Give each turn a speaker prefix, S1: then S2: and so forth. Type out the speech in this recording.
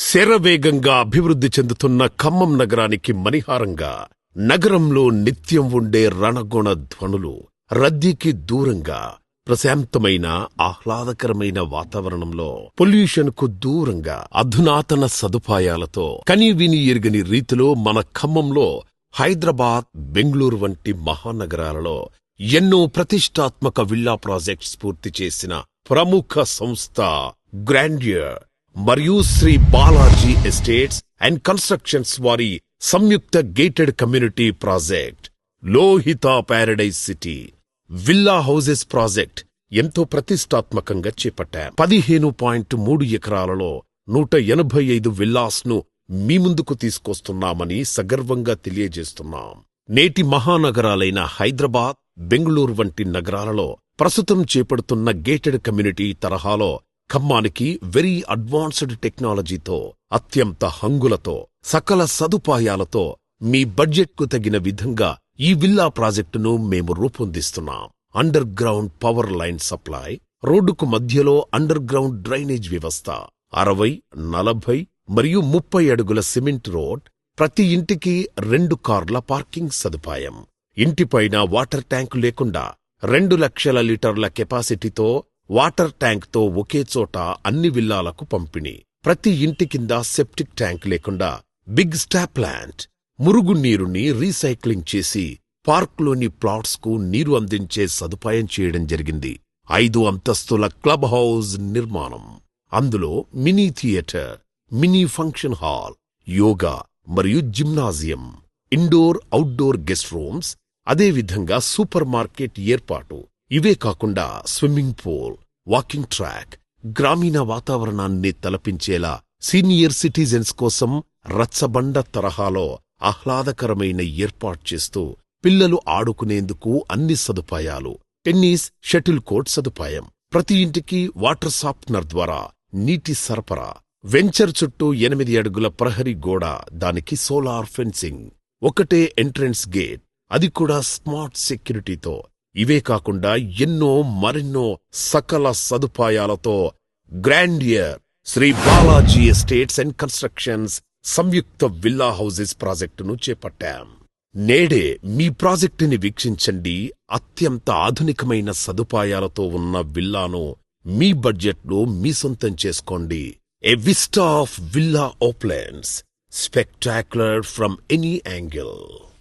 S1: శరవేగంగా అభివృద్ధి చెందుతున్న ఖమ్మం నగరానికి మణిహారంగా నగరంలో నిత్యం ఉండే రణగుణ ధ్వనులు, రద్దీకి దూరంగా ప్రశాంతమైన ఆహ్లాదకరమైన వాతావరణంలో పొల్యూషన్ కు దూరంగా అధునాతన సదుపాయాలతో కనీవిని ఎరుగని రీతిలో మన ఖమ్మంలో హైదరాబాద్, బెంగళూరు వంటి మహానగరాలలో ఎన్నో ప్రతిష్టాత్మక విల్లా ప్రాజెక్ట్స్ పూర్తి చేసిన ప్రముఖ సంస్థ గ్రాండియర్ మరియు Shri Balaji estates and constructions వారి సంయుక్త gated community project Lohitha paradise city villa houses project ఎంతో ప్రతిష్టాత్మకంగా చేపట్టాం. 15.3 ఎకరాలలో 185 విల్లాస్ ను మీ ముందుకు తీసుకొస్తున్నామని సగర్వంగా తెలియజేస్తున్నాం. నేటి మహానగరాలైన హైదరాబాద్, బెంగళూరు వంటి నగరాలలో ప్రస్తుతం చేపడుతున్న గేటెడ్ కమ్యూనిటీ తరహాలో ఖమ్మానికి వెరీ అడ్వాన్స్డ్ టెక్నాలజీతో, అత్యంత హంగులతో, సకల సదుపాయాలతో మీ బడ్జెట్కు తగిన విధంగా ఈ విల్లా ప్రాజెక్టును మేము రూపొందిస్తున్నాం. Underground power line supply, రోడ్డుకు మధ్యలో అండర్ గ్రౌండ్ డ్రైనేజ్ వ్యవస్థ, 60, 40 మరియు 30 అడుగుల సిమెంట్ రోడ్, ప్రతి ఇంటికి 2 కార్ల పార్కింగ్ సదుపాయం, ఇంటిపైన వాటర్ ట్యాంకు లేకుండా 2 లక్షల లీటర్ల కెపాసిటీతో వాటర్ ట్యాంక్తో ఒకే చోట అన్ని విల్లాలకు పంపిణీ, ప్రతి ఇంటి కింద సెప్టిక్ ట్యాంక్ లేకుండా బిగ్ స్టాప్ ప్లాంట్, మురుగునీరుని రీసైక్లింగ్ చేసి పార్క్లోని ప్లాట్స్ కు నీరు అందించే సదుపాయం చేయడం జరిగింది. 5 అంతస్తుల క్లబ్ హౌస్ నిర్మాణం, అందులో mini theatre, mini function hall, yoga మరియు gymnasium, indoor outdoor guest rooms, అదేవిధంగా సూపర్ మార్కెట్ ఏర్పాటు. ఇవే కాకుండా స్విమ్మింగ్ పూల్, వాకింగ్ ట్రాక్, గ్రామీణ వాతావరణాన్ని తలపించేలా సీనియర్ సిటిజన్స్ కోసం రచ్చబండ తరహాలో ఆహ్లాదకరమైన ఏర్పాటు చేస్తూ పిల్లలు ఆడుకునేందుకు అన్ని సదుపాయాలు, టెన్నిస్, షటిల్ కోర్ట్ సదుపాయం, ప్రతి ఇంటికి వాటర్ సాఫ్ట్నర్ ద్వారా నీటి సరఫరా, వెంచర్ చుట్టూ 8 అడుగుల ప్రహరీ గోడ, దానికి సోలార్ ఫెన్సింగ్, ఒకటే ఎంట్రన్స్ గేట్, అది కూడా స్మార్ట్ సెక్యూరిటీతో. ఇవే కాకుండా ఎన్నో మరెన్నో సకల సదుపాయాలతో grandeur Shri Balaji estates and constructions సంయుక్త విల్లా హౌసెస్ ప్రాజెక్టును చేపట్టాం. నేడే మీ ప్రాజెక్టుని వీక్షించండి. అత్యంత ఆధునికమైన సదుపాయాలతో ఉన్న విల్లాను మీ బడ్జెట్లో మీ సొంతం చేసుకోండి. A vista of villa uplands, spectacular from any angle.